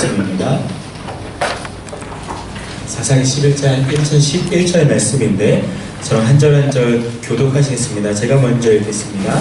말씀입니다. 사사기 11장 1절 말씀인데 저는 한 절 한 절 교독하시겠습니다. 제가 먼저 읽겠습니다.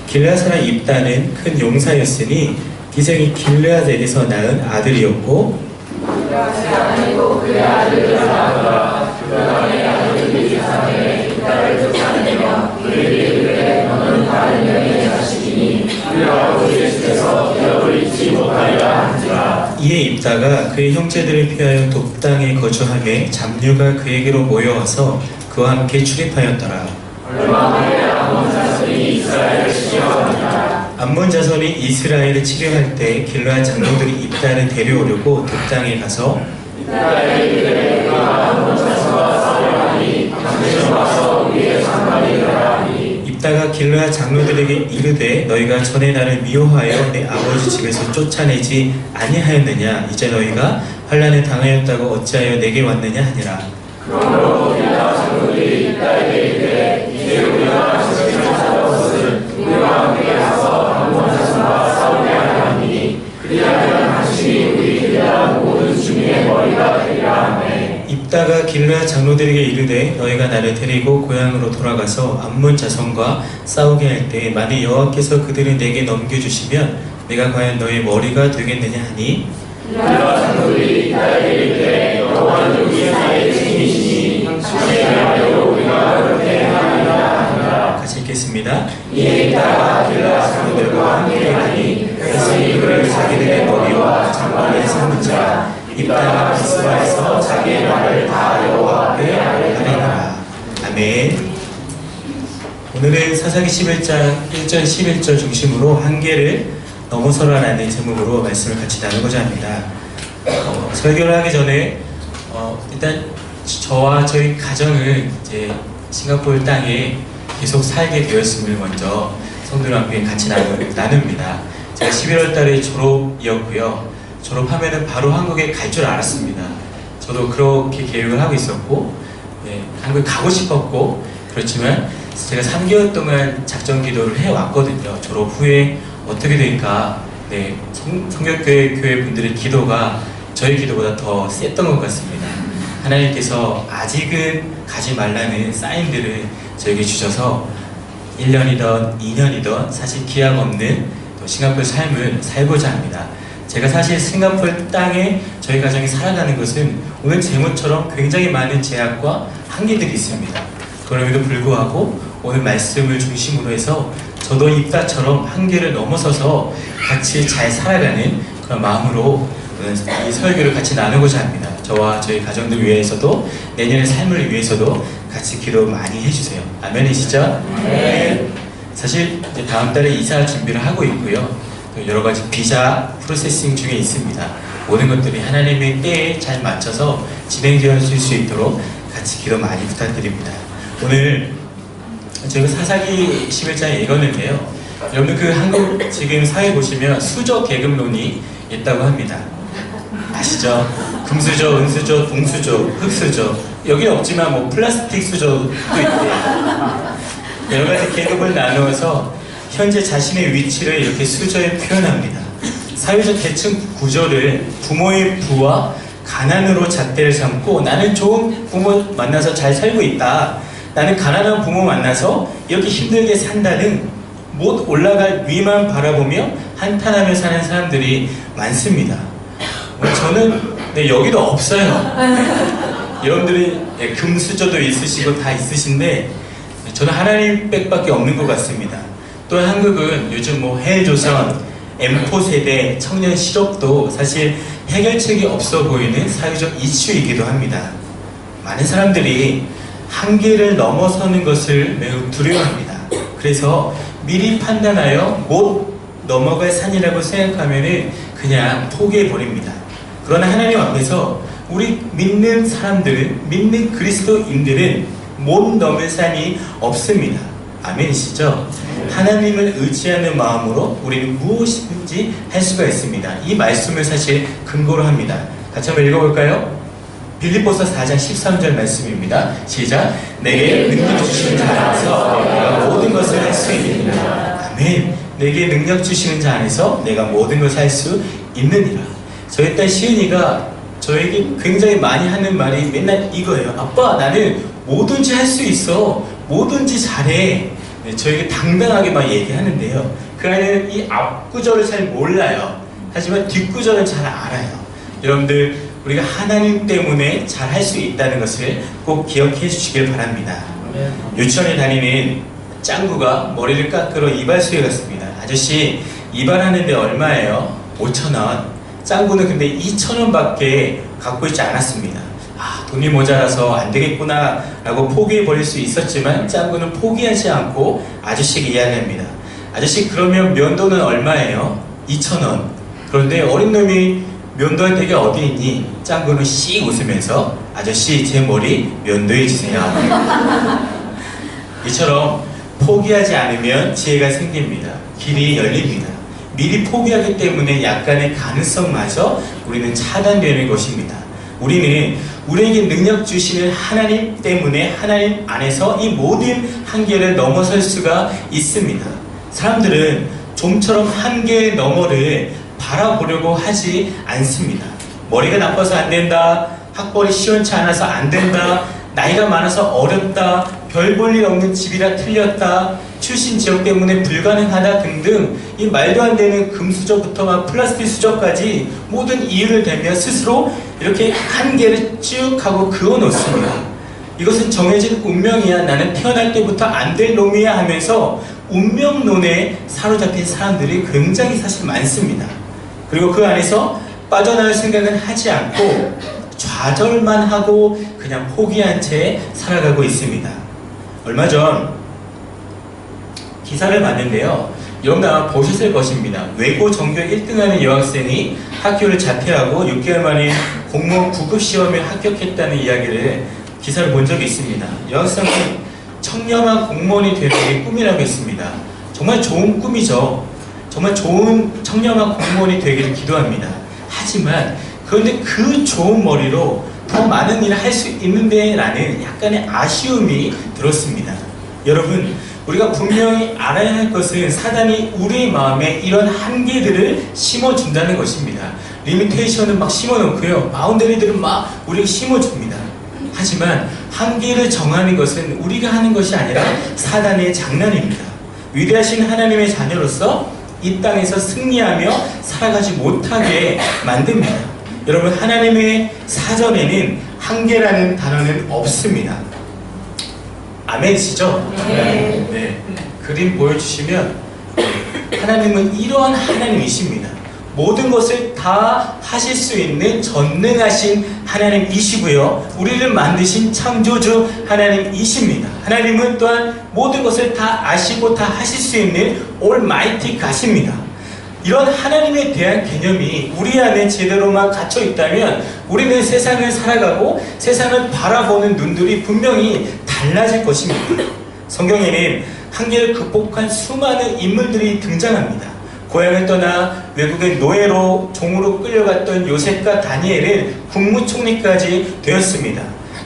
길르앗 사람 입다는 큰 용사였으니 기생이 길르앗에게서 낳은 아들이었고 길르앗이 아니고 그의 아들을 낳았더라. 그 다음에 아들이 이삭에게 입다를 쫓아내며 그에게 이르되 너는 다른 여인의 자식이니 그의 아버지의 집에서 기업을 잊지 못하리라 한지라. 이에 입다가 그의 형제들을 피하여 돕당에 거주하며 잡류가 그에게로 모여와서 그와 함께 출입하였더라. 얼마 후에 암몬 자손이 이스라엘을 치려하니라. 암몬 자손이 이스라엘을 치려할 때 길르앗 장로들이 입다를 데려오려고 돕당에 가서 입다에게 이르되 그가 암몬 자손과 싸우려하니 당신은 와서 우리의 장관이 되라 하니. 입다가 길르앗 장로들에게 이르되 너희가 전에 나를 미워하여 내 아버지 집에서 쫓아내지 아니하였느냐? 이제 너희가 환난을 당하였다고 어찌하여 내게 왔느냐 하니라. 그러므로 길르앗 장로들이 입다에게 이르되 이제 우리가 자식을 찾아온 것은 우리와 함께 가서 암몬 자손과 싸우게 하려 함이니 그리하면 당신이 우리 길르앗 모든 주민의 머리가 되리라 하매. 입다가 길르앗 장로들에게 이르되 너희가 나를 데리고 고향으로 돌아가서 암몬 자손과 싸우게 할 때 만일 여호와께서 그들을 내게 넘겨주시면 내가 과연 너희 머리가 되겠느냐 하니 길르앗 장로들이 입다에게 이르되 여호와는 우리 사이의 주님이시니 당신의 말대로 우리가 그렇게 행하리라 하니라. 같이 읽겠습니다. 이에 입다가 길르앗 장로들과 함께 가니 백성이 그를 자기들의 머리와 장관에 삼는지라. 입다가 미스바에서 자기의 말을 다 여호와 앞에 아뢰니라. 아멘. 오늘은 사사기 11장 1절 11절 중심으로 한계를 넘어서라라는 제목으로 말씀을 같이 나누고자 합니다. 설교를 하기 전에 일단 저와 저희 가정은 이제 싱가포르 땅에 계속 살게 되었음을 먼저 성도들 함께 같이 나눕니다. 제가 11월 달에 졸업이었고요. 졸업하면은 바로 한국에 갈 줄 알았습니다. 저도 그렇게 계획을 하고 있었고, 한국에 가고 싶었고, 그렇지만 제가 3개월 동안 작전 기도를 해왔거든요. 졸업 후에 어떻게 될까? 성결교회 분들의 기도가 저희 기도보다 더 셌던 것 같습니다. 하나님께서 아직은 가지 말라는 사인들을 저에게 주셔서 1년이든 2년이든 사실 기약 없는 또 싱가포르 삶을 살고자 합니다. 제가 사실 싱가포르 땅에 저희 가정이 살아가는 것은 오늘 제목처럼 굉장히 많은 제약과 한계들이 있습니다. 그럼에도 불구하고 오늘 말씀을 중심으로 해서 저도 입다처럼 한계를 넘어서서 같이 잘 살아가는 그런 마음으로 이 설교를 같이 나누고자 합니다. 저와 저희 가정들 위해서도 내년의 삶을 위해서도 같이 기도 많이 해주세요. 아멘이시죠? 네. 사실 이제 다음 달에 이사 준비를 하고 있고요. 또 여러 가지 비자 프로세싱 중에 있습니다. 모든 것들이 하나님의 때에 잘 맞춰서 진행되어질 수 있도록 같이 기도 많이 부탁드립니다. 오늘 저희가 사사기 11장에 읽었는데요. 여러분 그 한국 지금 사회 보시면 수저 계급론이 있다고 합니다. 아시죠? 금수저, 은수저, 동수저, 흙수저. 여기 없지만 뭐 플라스틱 수저도 있대요. 여러 가지 계급을 나누어서 현재 자신의 위치를 이렇게 수저에 표현합니다. 사회적 계층 구조를 부모의 부와 가난으로 잣대를 삼고 나는 좋은 부모 만나서 잘 살고 있다. 나는 가난한 부모 만나서 이렇게 힘들게 산다는 못 올라갈 위만 바라보며 한탄하며 사는 사람들이 많습니다. 저는 여기도 없어요. 여러분들이 금수저도 있으시고 다 있으신데 저는 하나님 빽밖에 없는 것 같습니다. 또 한국은 요즘 뭐 헬조선, M4 세대, 청년 실업도 사실 해결책이 없어 보이는 사회적 이슈이기도 합니다. 많은 사람들이 한계를 넘어서는 것을 매우 두려워합니다. 그래서 미리 판단하여 못 넘어갈 산이라고 생각하면 그냥 포기해버립니다. 그러나 하나님 앞에서 우리 믿는 사람들은, 믿는 그리스도인들은 못 넘을 산이 없습니다. 아멘이시죠? 하나님을 의지하는 마음으로 우리는 무엇이든지 할 수가 있습니다. 이 말씀을 사실 근거로 합니다. 같이 한번 읽어볼까요? 빌립보서 4장 13절 말씀입니다. 시작! 내게 능력 주시는 자 안에서 내가 모든 것을 할 수 있느니라. 아멘. 내게 능력 주시는 자 안에서 내가 모든 것을 할 수 있느니라. 저희 딸 시은이가 저에게 굉장히 많이 하는 말이 맨날 이거예요. 아빠, 나는 뭐든지 할 수 있어. 뭐든지 잘해. 네, 저에게 당당하게 막 얘기하는데요. 그 아이는 이 앞구절을 잘 몰라요. 하지만 뒷구절은 잘 알아요. 여러분들, 우리가 하나님 때문에 잘 할 수 있다는 것을 꼭 기억해 주시길 바랍니다. 유치원에 다니는 짱구가 머리를 깎으러 이발소에 갔습니다. 아저씨, 이발하는데 얼마예요? 5,000원. 짱구는 근데 2,000원밖에 갖고 있지 않았습니다. 아, 돈이 모자라서 안 되겠구나 라고 포기해 버릴 수 있었지만 짱구는 포기하지 않고 아저씨에게 이야기합니다. 아저씨, 그러면 면도는 얼마예요? 2,000원. 그런데 어린 놈이 면도할 데가 어디 있니? 짱구는 씩 웃으면서 아저씨, 제 머리 면도해 주세요. 이처럼 포기하지 않으면 지혜가 생깁니다. 길이 열립니다. 미리 포기하기 때문에 약간의 가능성마저 우리는 차단되는 것입니다. 우리는 우리에게 능력 주시는 하나님 때문에 하나님 안에서 이 모든 한계를 넘어설 수가 있습니다. 사람들은 좀처럼 한계의 너머를 바라보려고 하지 않습니다. 머리가 나빠서 안 된다, 학벌이 시원치 않아서 안 된다, 나이가 많아서 어렵다, 별 볼 일 없는 집이라 틀렸다, 출신 지역 때문에 불가능하다 등등 이 말도 안 되는 금수저부터 플라스틱 수저까지 모든 이유를 대며 스스로 이렇게 한계를 쭉 하고 그어놓습니다. 이것은 정해진 운명이야, 나는 태어날 때부터 안 될 놈이야 하면서 운명론에 사로잡힌 사람들이 굉장히 사실 많습니다. 그리고 그 안에서 빠져나올 생각은 하지 않고 좌절만 하고 그냥 포기한 채 살아가고 있습니다. 얼마 전 기사를 봤는데요. 여러분 아마 보셨을 것입니다. 외고 전교 1등하는 여학생이 학교를 자퇴하고 6개월 만에 공무원 9급 시험에 합격했다는 이야기를 기사를 본 적이 있습니다. 여학생은 청렴한 공무원이 되는 게 꿈이라고 했습니다. 정말 좋은 꿈이죠. 정말 좋은 청렴한 공무원이 되기를 기도합니다. 하지만 그런데 그 좋은 머리로 더 많은 일을 할 수 있는데 라는 약간의 아쉬움이 들었습니다. 여러분, 우리가 분명히 알아야 할 것은 사단이 우리의 마음에 이런 한계들을 심어준다는 것입니다. 리미테이션은 막 심어놓고요, 바운더리들은 막 우리에게 심어줍니다. 하지만 한계를 정하는 것은 우리가 하는 것이 아니라 사단의 장난입니다. 위대하신 하나님의 자녀로서 이 땅에서 승리하며 살아가지 못하게 만듭니다. 여러분, 하나님의 사전에는 한계라는 단어는 없습니다. 아멘이시죠? 네. 그림 보여주시면 하나님은 이러한 하나님이십니다. 모든 것을 다 하실 수 있는 전능하신 하나님이시고요, 우리를 만드신 창조주 하나님이십니다. 하나님은 또한 모든 것을 다 아시고 다 하실 수 있는 올마이티 가십니다. 이런 하나님에 대한 개념이 우리 안에 제대로만 갇혀 있다면 우리는 세상을 살아가고 세상을 바라보는 눈들이 분명히 달라질 것입니다. 성경에는 한계를 극복한 수많은 인물들이 등장합니다. 고향을 떠나 외국의 노예로 종으로 끌려갔던 요셉과 다니엘은 국무총리까지 되었습니다.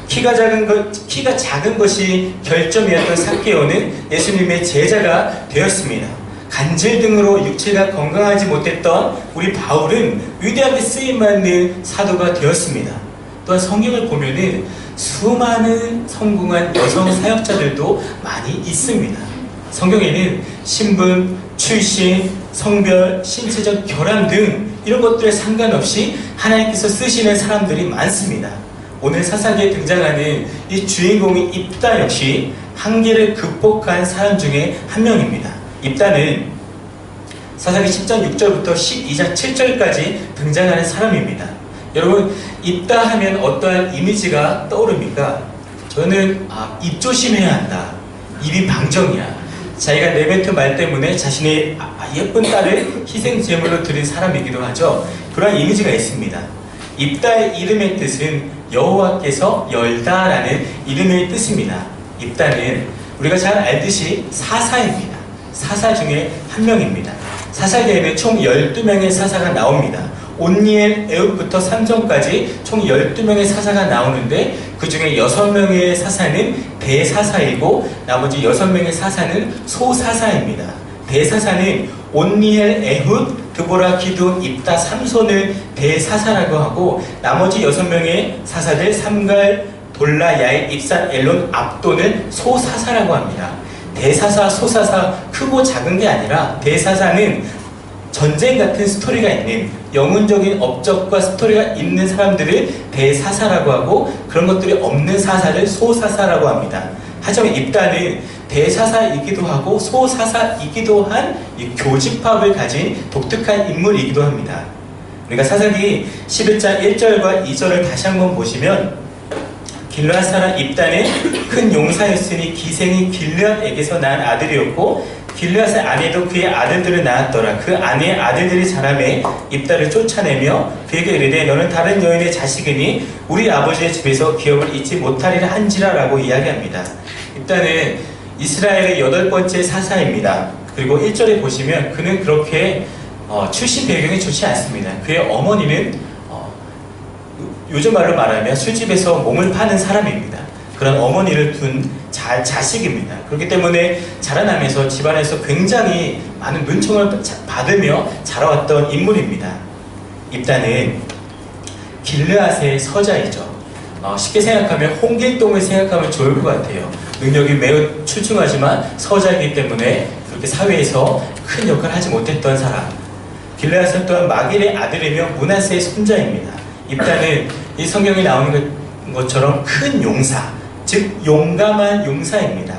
키가 작은 것이 결점이었던 삭개오는 예수님의 제자가 되었습니다. 간질 등으로 육체가 건강하지 못했던 우리 바울은 위대하게 쓰임받는 사도가 되었습니다. 또한 성경을 보면은 수많은 성공한 여성 사역자들도 많이 있습니다. 성경에는 신분, 출신, 성별, 신체적 결함 등 이런 것들에 상관없이 하나님께서 쓰시는 사람들이 많습니다. 오늘 사사기에 등장하는 이 주인공인 입다 역시 한계를 극복한 사람 중에 한 명입니다. 입다는 사사기 10장 6절부터 12장 7절까지 등장하는 사람입니다. 여러분, 입다 하면 어떠한 이미지가 떠오릅니까? 저는 입 조심해야 한다. 입이 방정이야. 자기가 내뱉은 말 때문에 자신의 예쁜 딸을 희생 제물로 드린 사람이기도 하죠. 그런 이미지가 있습니다. 입다의 이름의 뜻은 여호와께서 열다라는 이름의 뜻입니다. 입다는 우리가 잘 알듯이 사사입니다. 사사 중에 한 명입니다. 사사기에는 총 12명의 사사가 나옵니다. 온니엘, 에훗부터 삼정까지 총 12명의 사사가 나오는데 그 중에 6명의 사사는 대사사이고 나머지 6명의 사사는 소사사입니다. 대사사는 온니엘, 에훗, 드보라, 기드온, 입다, 삼손을 대사사라고 하고 나머지 6명의 사사들 삼갈, 돌라, 야일, 입산, 엘론, 압도는 소사사라고 합니다. 대사사, 소사사 크고 작은 게 아니라 대사사는 전쟁 같은 스토리가 있는 영웅적인 업적과 스토리가 있는 사람들을 대사사라고 하고 그런 것들이 없는 사사를 소사사라고 합니다. 하지만 입다는 대사사이기도 하고 소사사이기도 한 이 교집합을 가진 독특한 인물이기도 합니다. 우리가 사사기 11장 1절과 2절을 다시 한번 보시면 길르앗 사람 입다는 큰 용사였으니 기생이 길르앗에게서 낳은 아들이었고 길르앗의 아내도 그의 아들들을 낳았더라. 그 아내의 아들들이 자라매 입다를 쫓아내며 그에게 이르되 너는 다른 여인의 자식이니 우리 아버지의 집에서 기업을 잊지 못하리라 한지라 라고 이야기합니다. 입다는 이스라엘의 8번째 사사입니다. 그리고 1절에 보시면 그는 그렇게 출신 배경이 좋지 않습니다. 그의 어머니는 요즘 말로 말하면 술집에서 몸을 파는 사람입니다. 그런 어머니를 둔 자식입니다. 그렇기 때문에 자라나면서 집안에서 굉장히 많은 눈총을 받으며 자라왔던 인물입니다. 입다는 길르앗의 서자이죠. 쉽게 생각하면 홍길동을 생각하면 좋을 것 같아요. 능력이 매우 출중하지만 서자이기 때문에 그렇게 사회에서 큰 역할을 하지 못했던 사람. 길르앗은 또한 마길의 아들이며 므낫세의 손자입니다. 입다는 이 성경에 나오는 것처럼 큰 용사, 즉 용감한 용사입니다.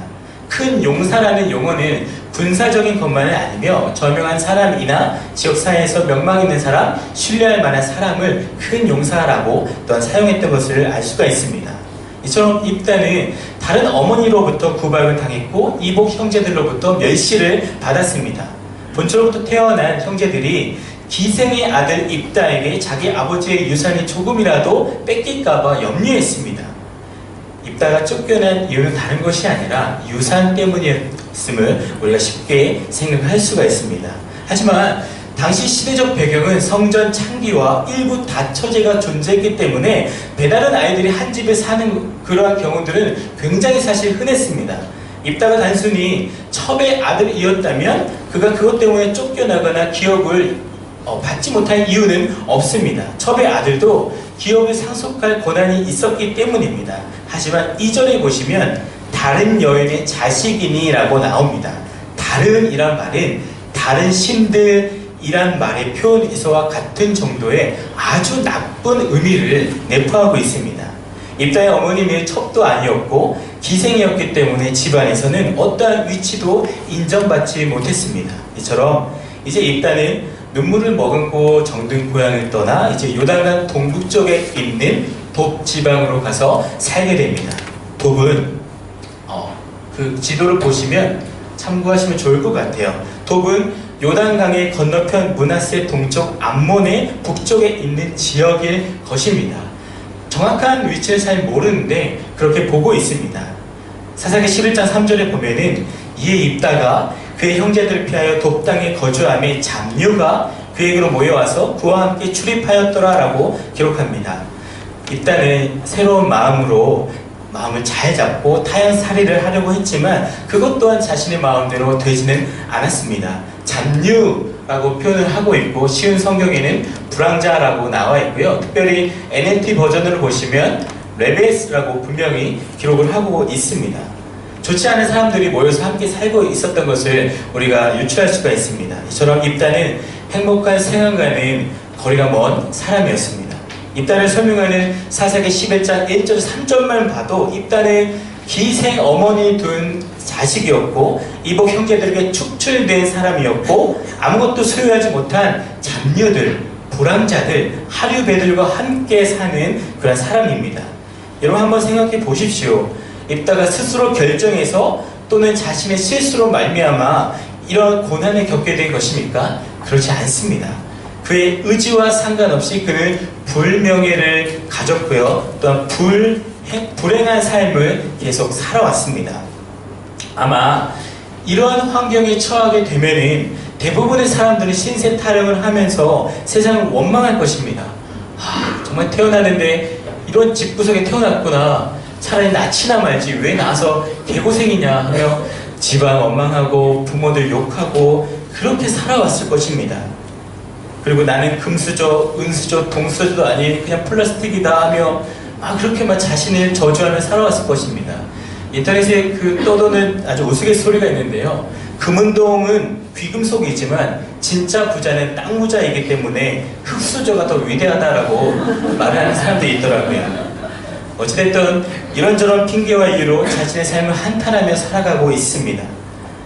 큰 용사라는 용어는 군사적인 것만은 아니며 저명한 사람이나 지역사회에서 명망 있는 사람, 신뢰할 만한 사람을 큰 용사라고 또한 사용했던 것을 알 수가 있습니다. 이처럼 입다는 다른 어머니로부터 구박을 당했고 이복 형제들로부터 멸시를 받았습니다. 본처로부터 태어난 형제들이 기생의 아들 입다에게 자기 아버지의 유산이 조금이라도 뺏길까봐 염려했습니다. 입다가 쫓겨난 이유는 다른 것이 아니라 유산 때문이었음을 우리가 쉽게 생각할 수가 있습니다. 하지만 당시 시대적 배경은 성전 창기와 일부 다처제가 존재했기 때문에 배다른 아이들이 한 집에 사는 그러한 경우들은 굉장히 사실 흔했습니다. 입다가 단순히 첩의 아들이었다면 그가 그것 때문에 쫓겨나거나 기업을 받지 못할 이유는 없습니다. 첩의 아들도 기업을 상속할 권한이 있었기 때문입니다. 하지만 2절에 보시면 다른 여인의 자식이니 라고 나옵니다. 다른 이란 말은 다른 신들이란 말의 표현에서와 같은 정도의 아주 나쁜 의미를 내포하고 있습니다. 입다의 어머님의 첩도 아니었고 기생이었기 때문에 집안에서는 어떠한 위치도 인정받지 못했습니다. 이처럼 이제 입다는 눈물을 머금고 정든 고향을 떠나 이제 요단강 동북쪽에 있는 돕 지방으로 가서 살게 됩니다. 돕은 그 지도를 보시면 참고하시면 좋을 것 같아요. 돕은 요단강의 건너편 므낫세 동쪽 암몬의 북쪽에 있는 지역일 것입니다. 정확한 위치를 잘 모르는데 그렇게 보고 있습니다. 사사기 11장 3절에 보면은 이에 입다가 그의 형제들을 피하여 돕 땅에 거주함에 잡류가 그에게로 모여와서 그와 함께 출입하였더라 라고 기록합니다. 입다는 새로운 마음으로 마음을 잘 잡고 타향살이를 하려고 했지만 그것 또한 자신의 마음대로 되지는 않았습니다. 잡류라고 표현을 하고 있고 쉬운 성경에는 불황자라고 나와 있고요. 특별히 NLT 버전으로 보시면 레베스라고 분명히 기록을 하고 있습니다. 좋지 않은 사람들이 모여서 함께 살고 있었던 것을 우리가 유추할 수가 있습니다. 이처럼 입다는 행복한 생활과는 거리가 먼 사람이었습니다. 입다를 설명하는 사사기 11장 1절 3절만 봐도 입다는 기생 어머니 둔 자식이었고 이복 형제들에게 축출된 사람이었고 아무것도 소유하지 못한 잡류들, 불황자들, 하류배들과 함께 사는 그런 사람입니다. 여러분 한번 생각해 보십시오. 입다가 스스로 결정해서 또는 자신의 실수로 말미암아 이런 고난을 겪게 된 것입니까? 그렇지 않습니다. 그의 의지와 상관없이 그는 불명예를 가졌고요. 또한 불행한 삶을 계속 살아왔습니다. 아마 이러한 환경에 처하게 되면은 대부분의 사람들이 신세 타령을 하면서 세상을 원망할 것입니다. 정말 태어나는데 이런 집구석에 태어났구나. 차라리 낳지나 말지 왜 낳아서 개고생이냐 하며 집안 원망하고 부모들 욕하고 그렇게 살아왔을 것입니다. 그리고 나는 금수저, 은수저, 동수저도 아닌 그냥 플라스틱이다 하며 그렇게 자신을 저주하며 살아왔을 것입니다. 인터넷에 떠도는 아주 우스갯소리가 있는데요. 금운동은 귀금속이지만 진짜 부자는 땅부자이기 때문에 흙수저가 더 위대하다라고 말하는 사람들이 있더라고요. 어찌됐든 이런저런 핑계와 이유로 자신의 삶을 한탄하며 살아가고 있습니다.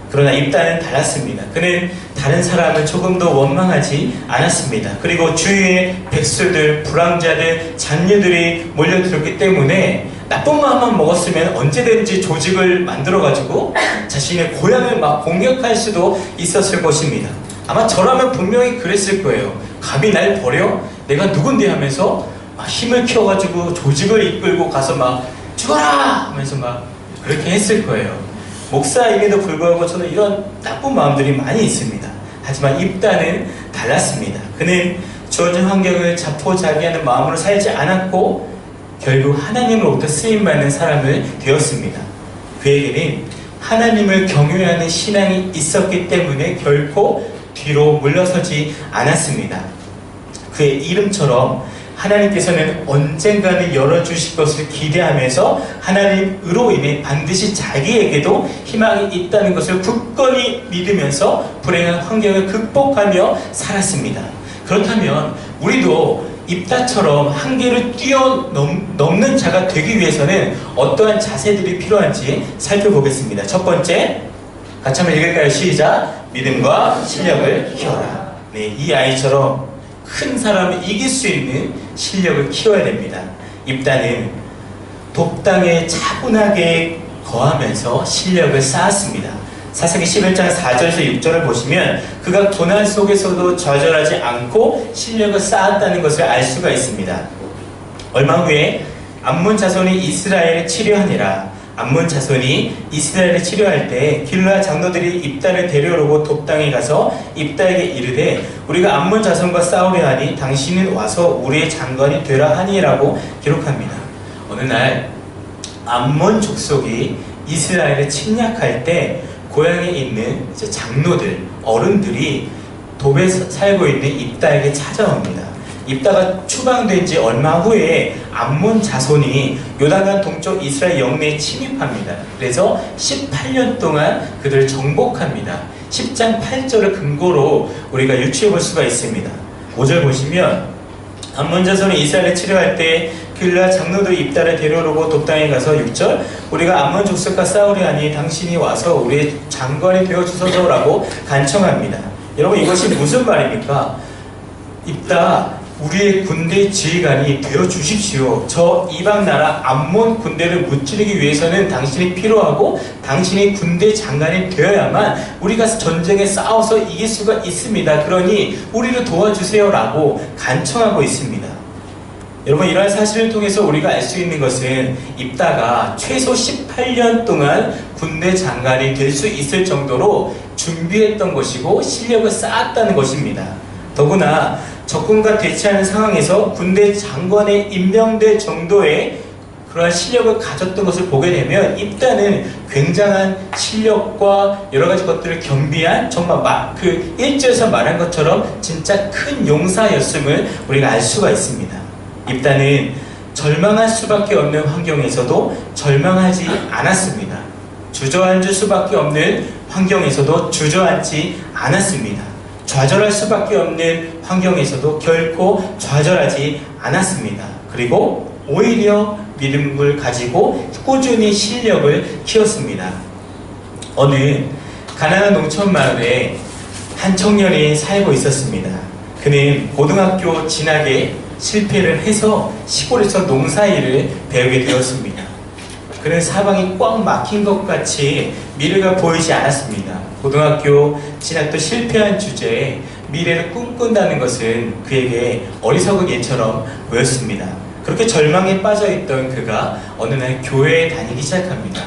그러나 입다는 달랐습니다. 그는 다른 사람을 조금 더 원망하지 않았습니다. 그리고 주위에 백수들, 불황자들, 장녀들이 몰려들었기 때문에 나쁜 마음만 먹었으면 언제든지 조직을 만들어가지고 자신의 고향을 공격할 수도 있었을 것입니다. 아마 저라면 분명히 그랬을 거예요. 감히 날 버려? 내가 누군데 하면서 힘을 키워가지고 조직을 이끌고 가서 죽어라! 하면서 그렇게 했을 거예요. 목사임에도 불구하고 저는 이런 나쁜 마음들이 많이 있습니다. 하지만 입다는 달랐습니다. 그는 주어진 환경을 자포자기하는 마음으로 살지 않았고 결국 하나님으로부터 쓰임받는 사람을 되었습니다. 그에게는 하나님을 경외하는 신앙이 있었기 때문에 결코 뒤로 물러서지 않았습니다. 그의 이름처럼 하나님께서는 언젠가는 열어주실 것을 기대하면서 하나님으로 인해 반드시 자기에게도 희망이 있다는 것을 굳건히 믿으면서 불행한 환경을 극복하며 살았습니다. 그렇다면 우리도 입다처럼 한계를 뛰어넘는 자가 되기 위해서는 어떠한 자세들이 필요한지 살펴보겠습니다. 첫 번째, 같이 한번 읽을까요? 시작! 믿음과 실력을 키워라. 네, 이 아이처럼 큰 사람을 이길 수 있는 실력을 키워야 됩니다. 입다는 돕당에 차분하게 거하면서 실력을 쌓았습니다. 사사기 11장 4절에서 6절을 보시면 그가 고난 속에서도 좌절하지 않고 실력을 쌓았다는 것을 알 수가 있습니다. 얼마 후에 암몬 자손이 이스라엘을 치료하니라. 암몬 자손이 이스라엘을 치료할 때 길르앗 장로들이 입다를 데려오고 돕당에 가서 입다에게 이르되 우리가 암몬 자손과 싸우려 하니 당신은 와서 우리의 장관이 되라 하니라고 기록합니다. 어느 날 암몬 족속이 이스라엘을 침략할 때 고향에 있는 장로들, 어른들이 돕에 살고 있는 입다에게 찾아옵니다. 입다가 추방된 지 얼마 후에 암몬 자손이 요단강 동쪽 이스라엘 영내에 침입합니다. 그래서 18년 동안 그들을 정복합니다. 10장 8절을 근거로 우리가 유추해 볼 수가 있습니다. 5절 보시면 암몬 자손이 이스라엘을 치료할 때 길르앗 장로들이 입다를 데려오고 돕당에 가서 6절 우리가 암몬 족속과 싸우려 하니 당신이 와서 우리의 장관이 되어 주소서라고 간청합니다. 여러분 이것이 무슨 말입니까? 입다 우리의 군대 지휘관이 되어 주십시오. 저 이방 나라 암몬 군대를 무찌르기 위해서는 당신이 필요하고 당신이 군대 장관이 되어야만 우리가 전쟁에 싸워서 이길 수가 있습니다. 그러니 우리를 도와주세요 라고 간청하고 있습니다. 여러분 이러한 사실을 통해서 우리가 알 수 있는 것은 입다가 최소 18년 동안 군대 장관이 될 수 있을 정도로 준비했던 것이고 실력을 쌓았다는 것입니다. 더구나 적군과 대치하는 상황에서 군대 장관에 임명될 정도의 그러한 실력을 가졌던 것을 보게 되면 입다는 굉장한 실력과 여러 가지 것들을 겸비한 정말 그 1절에서 말한 것처럼 진짜 큰 용사였음을 우리가 알 수가 있습니다. 입다는 절망할 수밖에 없는 환경에서도 절망하지 않았습니다. 주저앉을 수밖에 없는 환경에서도 주저앉지 않았습니다. 좌절할 수밖에 없는 환경에서도 결코 좌절하지 않았습니다. 그리고 오히려 믿음을 가지고 꾸준히 실력을 키웠습니다. 어느 가난한 농촌 마을에 한 청년이 살고 있었습니다. 그는 고등학교 진학에 실패를 해서 시골에서 농사일을 배우게 되었습니다. 그는 사방이 꽉 막힌 것 같이 미래가 보이지 않았습니다. 고등학교 진학도 실패한 주제에 미래를 꿈꾼다는 것은 그에게 어리석은 예처럼 보였습니다. 그렇게 절망에 빠져있던 그가 어느 날 교회에 다니기 시작합니다.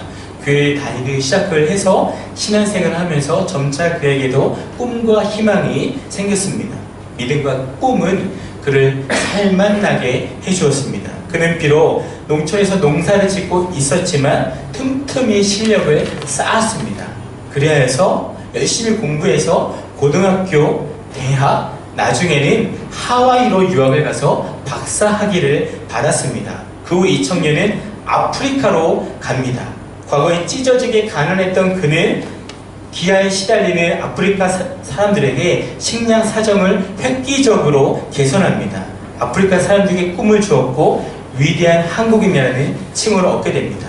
교회에 다니기 시작을 해서 신앙생활을 하면서 점차 그에게도 꿈과 희망이 생겼습니다. 믿음과 꿈은 그를 살만나게 해주었습니다. 그는 비록 농촌에서 농사를 짓고 있었지만 틈틈이 실력을 쌓았습니다. 그리하여서 열심히 공부해서 고등학교, 대학, 나중에는 하와이로 유학을 가서 박사 학위를 받았습니다. 그 후 이 청년은 아프리카로 갑니다. 과거에 찢어지게 가난했던 그는 기아에 시달리는 아프리카 사람들에게 식량 사정을 획기적으로 개선합니다. 아프리카 사람들에게 꿈을 주었고 위대한 한국인이라는 칭호를 얻게 됩니다.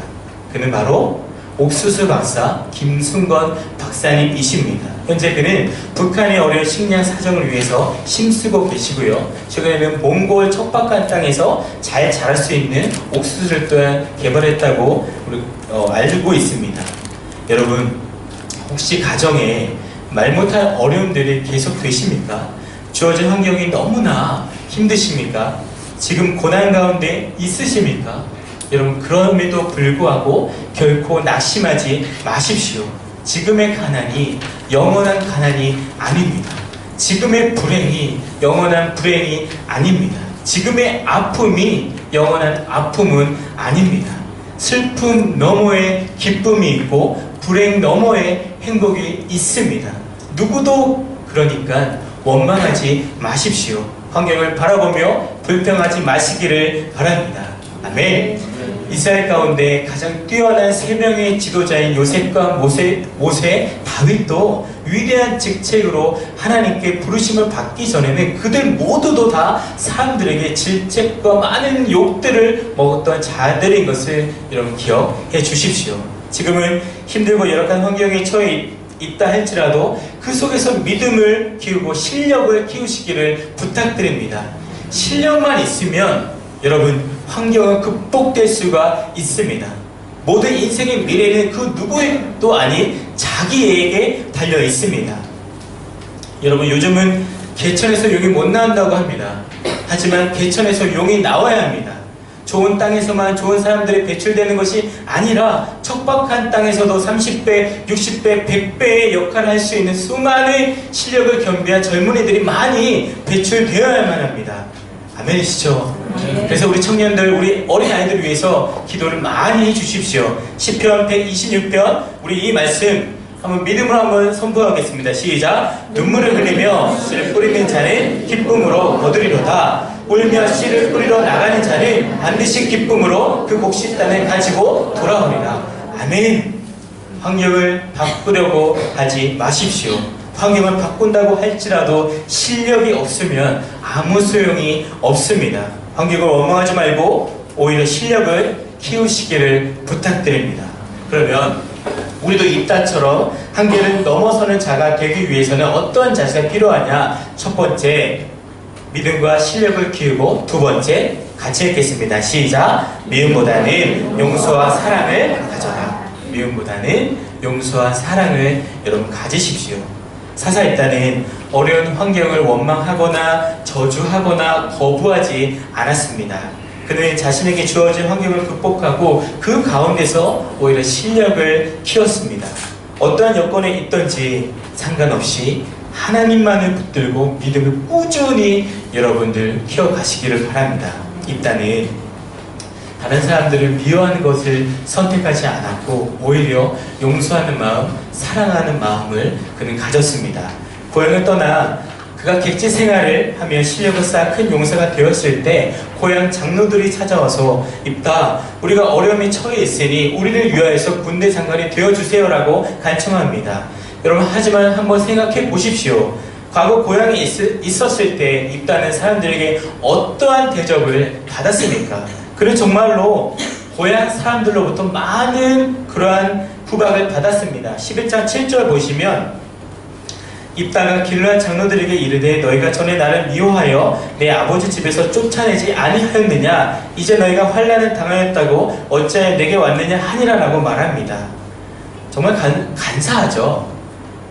그는 바로 옥수수 박사 김순건 박사님이십니다. 현재 그는 북한의 어려운 식량 사정을 위해서 힘쓰고 계시고요. 최근에는 몽골 척박한 땅에서 잘 자랄 수 있는 옥수수를 또한 개발했다고 알고 있습니다. 여러분, 혹시 가정에 말 못할 어려움들이 계속 되십니까? 주어진 환경이 너무나 힘드십니까? 지금 고난 가운데 있으십니까? 여러분, 그럼에도 불구하고 결코 낙심하지 마십시오. 지금의 가난이 영원한 가난이 아닙니다. 지금의 불행이 영원한 불행이 아닙니다. 지금의 아픔이 영원한 아픔은 아닙니다. 슬픔 너머에 기쁨이 있고 불행 너머에 행복이 있습니다. 누구도 그러니까 원망하지 마십시오. 환경을 바라보며 불평하지 마시기를 바랍니다. 아멘. 이스라엘 가운데 가장 뛰어난 세 명의 지도자인 요셉과 모세, 다윗도 위대한 직책으로 하나님께 부르심을 받기 전에는 그들 모두도 다 사람들에게 질책과 많은 욕들을 먹었던 자들인 것을 여러분 기억해 주십시오. 지금은 힘들고 열악한 환경에 처해 있다 할지라도 그 속에서 믿음을 키우고 실력을 키우시기를 부탁드립니다. 실력만 있으면 여러분 환경은 극복될 수가 있습니다. 모든 인생의 미래는 그 누구도 아닌 자기에게 달려 있습니다. 여러분, 요즘은 개천에서 용이 못 나온다고 합니다. 하지만 개천에서 용이 나와야 합니다. 좋은 땅에서만 좋은 사람들이 배출되는 것이 아니라 척박한 땅에서도 30배, 60배, 100배의 역할을 할 수 있는 수많은 실력을 겸비한 젊은이들이 많이 배출되어야만 합니다. 아멘이시죠? 그래서 우리 청년들, 우리 어린아이들 위해서 기도를 많이 해주십시오. 시편 126편, 우리 이 말씀 한번 믿음으로 한번 선포하겠습니다. 시작! 눈물을 흘리며 씨를 뿌리는 자는 기쁨으로 거두리로다. 울며 씨를 뿌리러 나가는 자는 반드시 기쁨으로 그 곡식단을 가지고 돌아오리라. 아멘. 환경을 바꾸려고 하지 마십시오. 환경을 바꾼다고 할지라도 실력이 없으면 아무 소용이 없습니다. 환경을 원망하지 말고 오히려 실력을 키우시기를 부탁드립니다. 그러면 우리도 입다처럼 한계를 넘어서는 자가 되기 위해서는 어떠한 자세가 필요하냐? 첫 번째, 믿음과 실력을 키우고, 두 번째, 같이 읽겠습니다. 시작! 미움보다는 용서와 사랑을 가져라. 미움보다는 용서와 사랑을 여러분 가지십시오. 사사입다는 어려운 환경을 원망하거나 저주하거나 거부하지 않았습니다. 그는 자신에게 주어진 환경을 극복하고 그 가운데서 오히려 실력을 키웠습니다. 어떠한 여건에 있든지 상관없이 하나님만을 붙들고 믿음을 꾸준히 여러분들 키워가시기를 바랍니다. 입다는 다른 사람들을 미워하는 것을 선택하지 않았고 오히려 용서하는 마음, 사랑하는 마음을 그는 가졌습니다. 고향을 떠나 그가 객지 생활을 하며 실력을 쌓아 큰 용사가 되었을 때 고향 장로들이 찾아와서 입다, 우리가 어려움에 처해 있으니 우리를 위하여서 군대 장관이 되어주세요라고 간청합니다. 여러분, 하지만 한번 생각해 보십시오. 과거 고향에 있었을 때 입다는 사람들에게 어떠한 대접을 받았습니까? 그는 정말로 고향 사람들로부터 많은 그러한 후박을 받았습니다. 11장 7절 보시면 입다가 길르앗 장로들에게 이르되 너희가 전에 나를 미워하여 내 아버지 집에서 쫓아내지 아니하였느냐? 이제 너희가 환난을 당하였다고 어찌하여 내게 왔느냐 하니라라고 말합니다. 정말 간사하죠.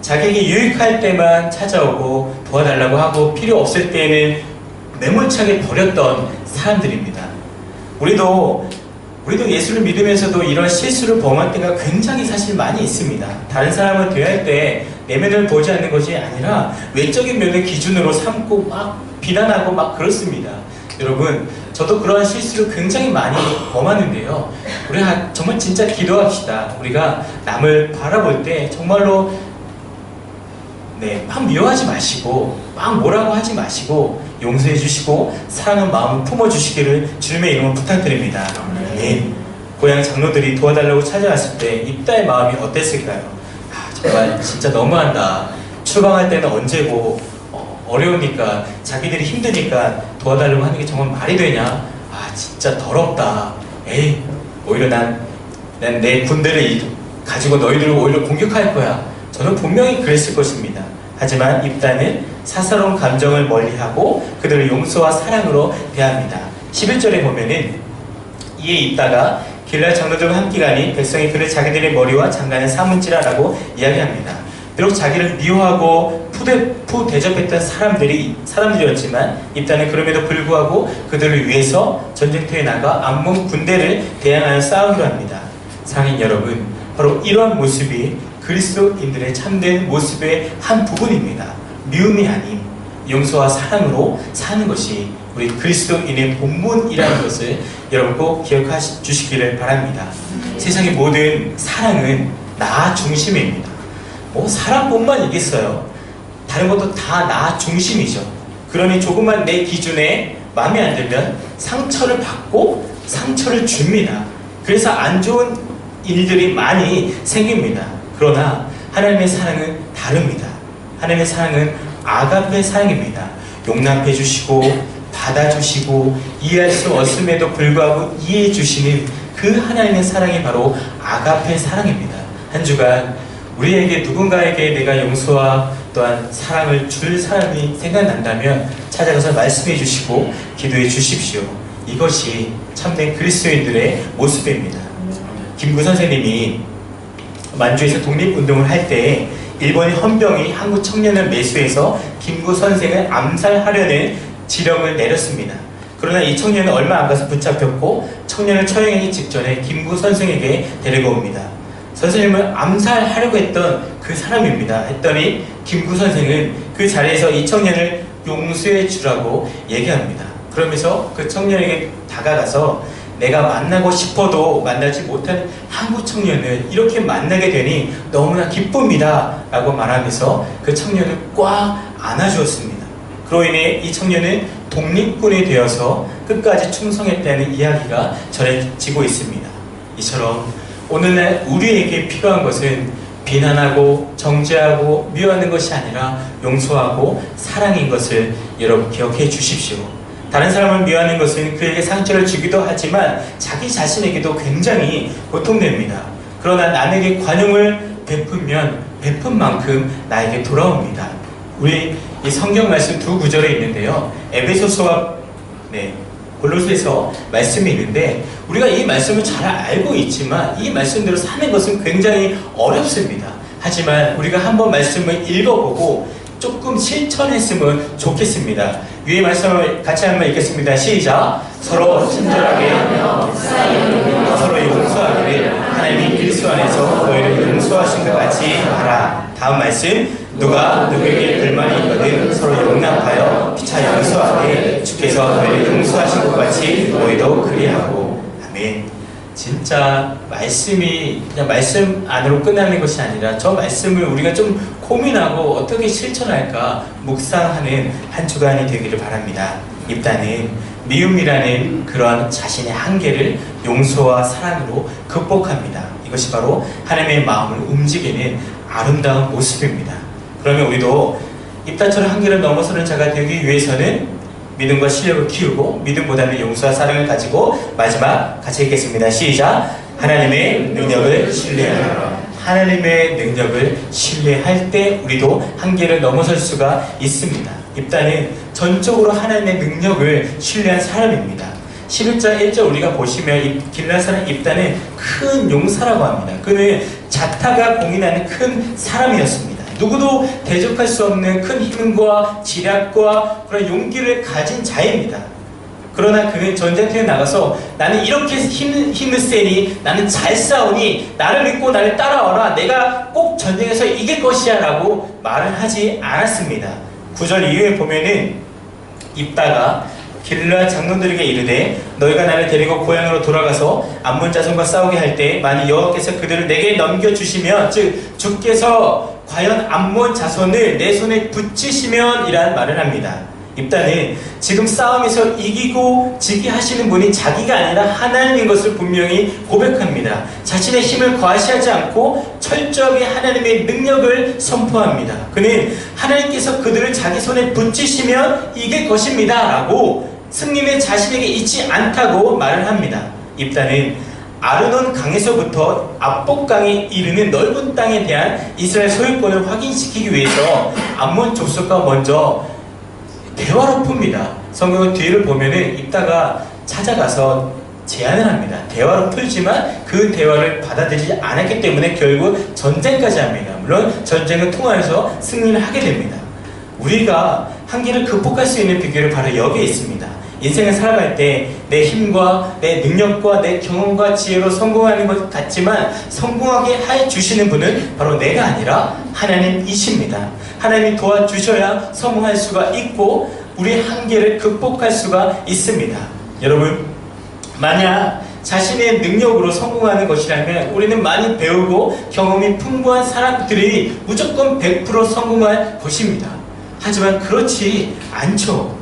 자기에게 유익할 때만 찾아오고 도와달라고 하고 필요 없을 때에는 매몰차게 버렸던 사람들입니다. 우리도 예수를 믿으면서도 이런 실수를 범할 때가 굉장히 사실 많이 있습니다. 다른 사람을 대할 때 내면을 보지 않는 것이 아니라 외적인 면을 기준으로 삼고 막 비난하고 막 그렇습니다. 여러분, 저도 그러한 실수를 굉장히 많이 범하는데요. 우리가 정말 진짜 기도합시다. 우리가 남을 바라볼 때 정말로 막 미워하지 마시고 막 뭐라고 하지 마시고 용서해 주시고 사랑하는 마음을 품어주시기를 주님의 이름으로 부탁드립니다. 아멘. 고향 장로들이 도와달라고 찾아왔을 때 입다의 마음이 어땠을까요? 정말 진짜 너무한다. 추방할 때는 언제고 어려우니까 자기들이 힘드니까 도와달라고 하는 게 정말 말이 되냐? 진짜 더럽다. 에이, 오히려 난 내 군대를 가지고 너희들을 오히려 공격할 거야. 저는 분명히 그랬을 것입니다. 하지만 입다는 사사로운 감정을 멀리하고 그들을 용서와 사랑으로 대합니다. 11절에 보면은 이에 입다가 길랄 장로들과 함께 가니 백성이 그를 자기들의 머리와 장관을 삼은지라라고 이야기합니다. 비록 자기를 미워하고 푸 대접했던 사람들이었지만 입다는 그럼에도 불구하고 그들을 위해서 전쟁터에 나가 암몬 군대를 대항하여 싸우기로 합니다. 사랑하는 여러분, 바로 이러한 모습이 그리스도인들의 참된 모습의 한 부분입니다. 미움이 아닌 용서와 사랑으로 사는 것이 우리 그리스도인의 본분이라는 것을 여러분 꼭 기억해 주시기를 바랍니다. 세상의 모든 사랑은 나 중심입니다. 사랑뿐만 이겠어요. 다른 것도 다 나 중심이죠. 그러니 조금만 내 기준에 마음에 안 들면 상처를 받고 상처를 줍니다. 그래서 안 좋은 일들이 많이 생깁니다. 그러나 하나님의 사랑은 다릅니다. 하나님의 사랑은 아가페 사랑입니다. 용납해 주시고 받아주시고 이해할 수 없음에도 불구하고 이해해 주시는 그 하나님의 사랑이 바로 아가페 사랑입니다. 한 주간 우리에게 누군가에게 내가 용서와 또한 사랑을 줄 사람이 생각난다면 찾아가서 말씀해 주시고 기도해 주십시오. 이것이 참된 그리스도인들의 모습입니다. 김구 선생님이 만주에서 독립운동을 할 때 일본의 헌병이 한국 청년을 매수해서 김구 선생을 암살하려는 지령을 내렸습니다. 그러나 이 청년은 얼마 안 가서 붙잡혔고 청년을 처형하기 직전에 김구 선생에게 데리고 옵니다. 선생님을 암살하려고 했던 그 사람입니다. 했더니 김구 선생은 그 자리에서 이 청년을 용서해 주라고 얘기합니다. 그러면서 그 청년에게 다가가서 내가 만나고 싶어도 만나지 못한 한국 청년을 이렇게 만나게 되니 너무나 기쁩니다 라고 말하면서 그 청년을 꽉 안아주었습니다. 그로 인해 이 청년은 독립군이 되어서 끝까지 충성했다는 이야기가 전해지고 있습니다. 이처럼 오늘날 우리에게 필요한 것은 비난하고 정죄하고 미워하는 것이 아니라 용서하고 사랑인 것을 여러분 기억해 주십시오. 다른 사람을 미워하는 것은 그에게 상처를 주기도 하지만 자기 자신에게도 굉장히 고통됩니다. 그러나 남에게 관용을 베풀면 베푼 만큼 나에게 돌아옵니다. 우리 이 성경 말씀 두 구절에 있는데요. 에베소서와 골로새서 말씀이 있는데 우리가 이 말씀을 잘 알고 있지만 이 말씀대로 사는 것은 굉장히 어렵습니다. 하지만 우리가 한번 말씀을 읽어보고 조금 실천했으면 좋겠습니다. 위의 말씀을 같이 한번 읽겠습니다. 시작! 서로 친절하게 하며 서로 용서하기를 하나님이 그리스도 안에서 너희를 용서하신 것 같이 하라. 다음 말씀 누가 누구에게 불만이 있거든 서로 용납하여 피차 용서하되 주께서 너희를 용서하신 것 같이 너희도 그리하고. 아멘. 진짜 말씀이 그냥 말씀 안으로 끝나는 것이 아니라 저 말씀을 우리가 좀 고민하고 어떻게 실천할까 묵상하는 한 주간이 되기를 바랍니다. 입다는 미움이라는 그런 자신의 한계를 용서와 사랑으로 극복합니다. 이것이 바로 하나님의 마음을 움직이는 아름다운 모습입니다. 그러면 우리도 입다처럼 한계를 넘어서는 자가 되기 위해서는 믿음과 실력을 키우고 믿음보다는 용서와 사랑을 가지고 마지막 같이 읽겠습니다. 시작! 하나님의 능력을 신뢰하라. 하나님의 능력을 신뢰할 때 우리도 한계를 넘어설 수가 있습니다. 입다는 전적으로 하나님의 능력을 신뢰한 사람입니다. 11장 1절 우리가 보시면 길랄 사람 입다는 큰 용사라고 합니다. 그는 자타가 공인하는 큰 사람이었습니다. 누구도 대적할 수 없는 큰 힘과 지략과 그런 용기를 가진 자입니다. 그러나 그는 전쟁터에 나가서 나는 이렇게 힘을 세니 나는 잘 싸우니 나를 믿고 나를 따라와라. 내가 꼭 전쟁에서 이길 것이야 라고 말을 하지 않았습니다. 9절 이후에 보면은 입다가 길르앗 장로들에게 이르되 너희가 나를 데리고 고향으로 돌아가서 암몬 자손과 싸우게 할 때 만일 여호와께서 그들을 내게 넘겨주시면 즉 주께서 과연 암몬 자손을 내 손에 붙이시면 이란 말을 합니다. 입다는 지금 싸움에서 이기고 지게 하시는 분이 자기가 아니라 하나님인 것을 분명히 고백합니다. 자신의 힘을 과시하지 않고 철저하게 하나님의 능력을 선포합니다. 그는 하나님께서 그들을 자기 손에 붙이시면 이길 것입니다 라고 승리는 자신에게 있지 않다고 말을 합니다. 입다는 아르논 강에서부터 압복강에 이르는 넓은 땅에 대한 이스라엘 소유권을 확인시키기 위해서 암몬 족속과 먼저 대화로 풉니다. 성경의 뒤를 보면은 입다가 찾아가서 제안을 합니다. 대화로 풀지만 그 대화를 받아들이지 않았기 때문에 결국 전쟁까지 합니다. 물론 전쟁을 통해서 승리를 하게 됩니다. 우리가 한계를 극복할 수 있는 비결은 바로 여기에 있습니다. 인생을 살아갈 때 내 힘과 내 능력과 내 경험과 지혜로 성공하는 것 같지만 성공하게 해주시는 분은 바로 내가 아니라 하나님이십니다. 하나님이 도와주셔야 성공할 수가 있고 우리의 한계를 극복할 수가 있습니다. 여러분, 만약 자신의 능력으로 성공하는 것이라면 우리는 많이 배우고 경험이 풍부한 사람들이 무조건 100% 성공할 것입니다. 하지만 그렇지 않죠.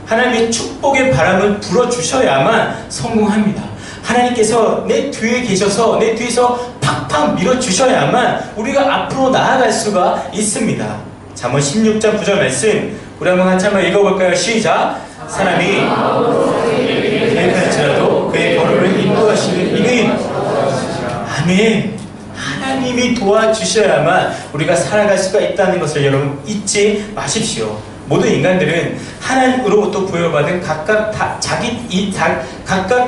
하나님의 축복의 바람을 불어주셔야만 성공합니다. 하나님께서 내 뒤에 계셔서 내 뒤에서 팍팍 밀어주셔야만 우리가 앞으로 나아갈 수가 있습니다. 잠언 16장 9절 말씀 우리 한번 같이 한번 읽어볼까요? 시작! 사람이 계획할지라도 그의 걸음을 인도하시는 이는 아멘. 하나님이 도와주셔야만 우리가 살아갈 수가 있다는 것을 여러분 잊지 마십시오. 모든 인간들은 하나님으로부터 부여받은 각각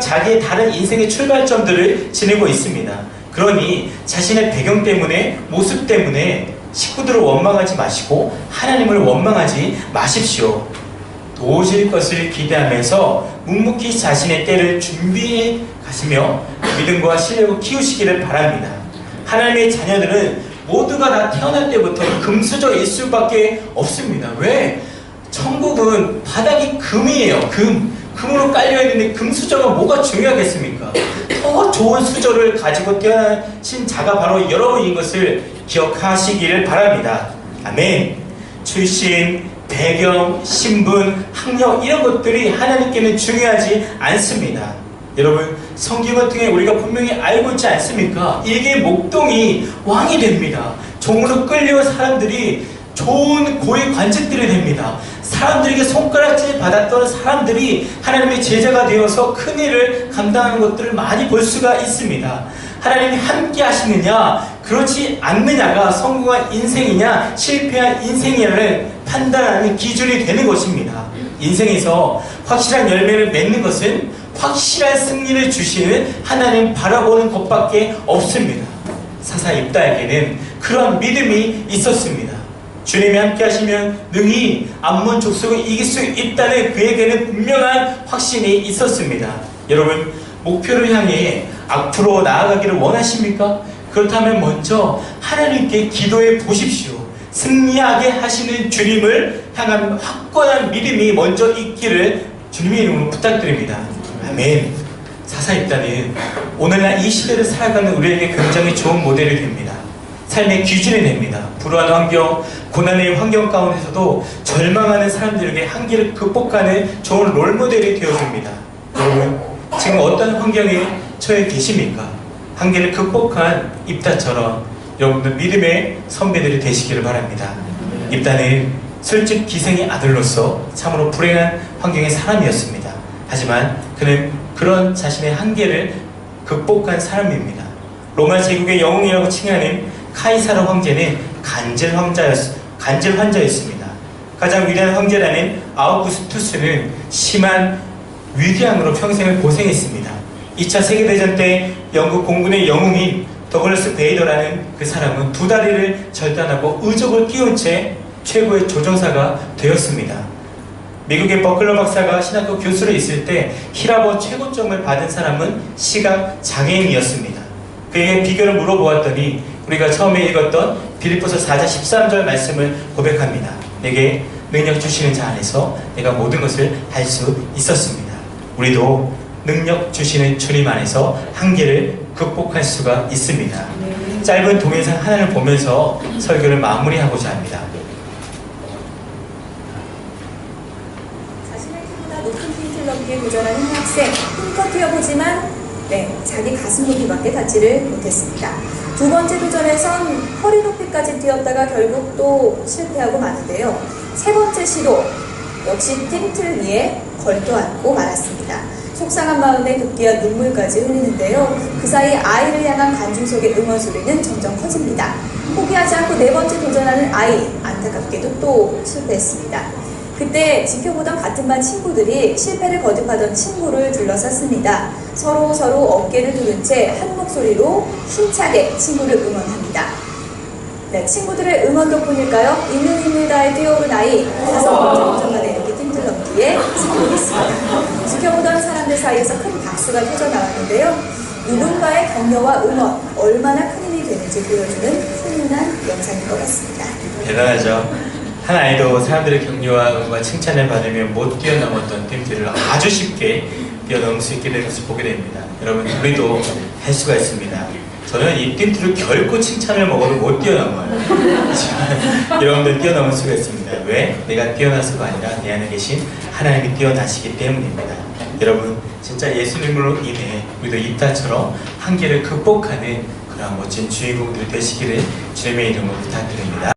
자기의 다른 인생의 출발점들을 지니고 있습니다. 그러니 자신의 배경 때문에, 모습 때문에 식구들을 원망하지 마시고 하나님을 원망하지 마십시오. 도우실 것을 기대하면서 묵묵히 자신의 때를 준비해 가시며 믿음과 실력을 키우시기를 바랍니다. 하나님의 자녀들은 모두가 다 태어날 때부터 금수저일 수밖에 없습니다. 왜? 천국은 바닥이 금이에요. 금으로 깔려있는데 금수저가 뭐가 중요하겠습니까? 더 좋은 수저를 가지고 태어나신 자가 바로 여러분인 것을 기억하시기를 바랍니다. 아멘. 출신, 배경, 신분, 학력 이런 것들이 하나님께는 중요하지 않습니다. 여러분, 성경을 통해 우리가 분명히 알고 있지 않습니까? 일개 목동이 왕이 됩니다. 종으로 끌려온 사람들이 좋은 고위 관직들이 됩니다. 사람들에게 손가락질 받았던 사람들이 하나님의 제자가 되어서 큰 일을 감당하는 것들을 많이 볼 수가 있습니다. 하나님이 함께 하시느냐 그렇지 않느냐가 성공한 인생이냐 실패한 인생이냐를 판단하는 기준이 되는 것입니다. 인생에서 확실한 열매를 맺는 것은 확실한 승리를 주시는 하나님 바라보는 것밖에 없습니다. 사사 입다에게는 그런 믿음이 있었습니다. 주님이 함께 하시면 능히 암몬 족속을 이길 수 있다는 그에게는 분명한 확신이 있었습니다. 여러분, 목표를 향해 앞으로 나아가기를 원하십니까? 그렇다면 먼저 하나님께 기도해 보십시오. 승리하게 하시는 주님을 향한 확고한 믿음이 먼저 있기를 주님의 이름으로 부탁드립니다. 아멘. 사사 입다는 오늘날 이 시대를 살아가는 우리에게 굉장히 좋은 모델이 됩니다. 삶의 기준이 됩니다. 불우한 환경, 고난의 환경 가운데서도 절망하는 사람들에게 한계를 극복하는 좋은 롤모델이 되어줍니다. 여러분, 지금 어떤 환경에 처해 계십니까? 한계를 극복한 입다처럼 여러분들 믿음의 선배들이 되시기를 바랍니다. 입다는 술집 기생의 아들로서 참으로 불행한 환경의 사람이었습니다. 하지만 그는 그런 자신의 한계를 극복한 사람입니다. 로마 제국의 영웅이라고 칭하는 카이사르 황제는 간질 환자였습니다. 가장 위대한 황제라는 아우구스투스는 심한 위궤양으로 평생을 고생했습니다. 2차 세계대전 때 영국 공군의 영웅인 더글러스 베이더라는 그 사람은 두 다리를 절단하고 의족을 끼운 채 최고의 조종사가 되었습니다. 미국의 버클러 박사가 신학교 교수로 있을 때 히라버 최고점을 받은 사람은 시각 장애인이었습니다. 그에게 비결을 물어보았더니 우리가 처음에 읽었던 빌립보서 4장 13절 말씀을 고백합니다. 내게 능력 주시는 자 안에서 내가 모든 것을 할 수 있었습니다. 우리도 능력 주시는 주님 안에서 한계를 극복할 수가 있습니다. 짧은 동영상 하나를 보면서 설교를 마무리하고자 합니다. 자신의 키보다 높은 핀틀 넘기에 도전하는 학생, 힘껏 뛰어보지만 자기 가슴 높이밖에 닿지를 못했습니다. 두 번째 도전에선 허리 높이까지 뛰었다가 결국 또 실패하고 마는데요. 세 번째 시도 역시 핀틀 위에 걸터앉고 말았습니다. 속상한 마음에 급기야 눈물까지 흘리는데요. 그 사이 아이를 향한 관중 속의 응원 소리는 점점 커집니다. 포기하지 않고 네 번째 도전하는 아이, 안타깝게도 또 실패했습니다. 그때 지켜보던 같은 반 친구들이 실패를 거듭하던 친구를 둘러쌌습니다. 서로 어깨를 두른 채 한 목소리로 힘차게 친구를 응원합니다. 친구들의 응원 덕분일까요? 있는 힘을 다해 뛰어오른 아이, 5번째 도전만에 이렇게 핀틀 넘기에 성공했습니다. 지켜보던 사람들 사이에서 큰 박수가 터져 나왔는데요. 누군가의 격려와 응원, 얼마나 큰 힘이 되는지 보여주는 훈훈한 영상인 것 같습니다. 대단하죠. 한 아이도 사람들의 격려와 응원과 칭찬을 받으며 못 뛰어넘었던 핀틀을 아주 쉽게 뛰어넘을 수 있게 된 것을 보게 됩니다. 여러분, 우리도 할 수가 있습니다. 저는 이 핀틀을 결코 칭찬을 먹어도 못 뛰어넘어요. 하지만 여러분들 뛰어넘을 수가 있습니다. 왜? 내가 뛰어나서가 아니라 내 안에 계신 하나님이 뛰어나시기 때문입니다. 여러분, 진짜 예수님으로 인해 우리도 이 딸처럼 한계를 극복하는 그런 멋진 주인공들이 되시기를 주님의 이름으로 부탁드립니다.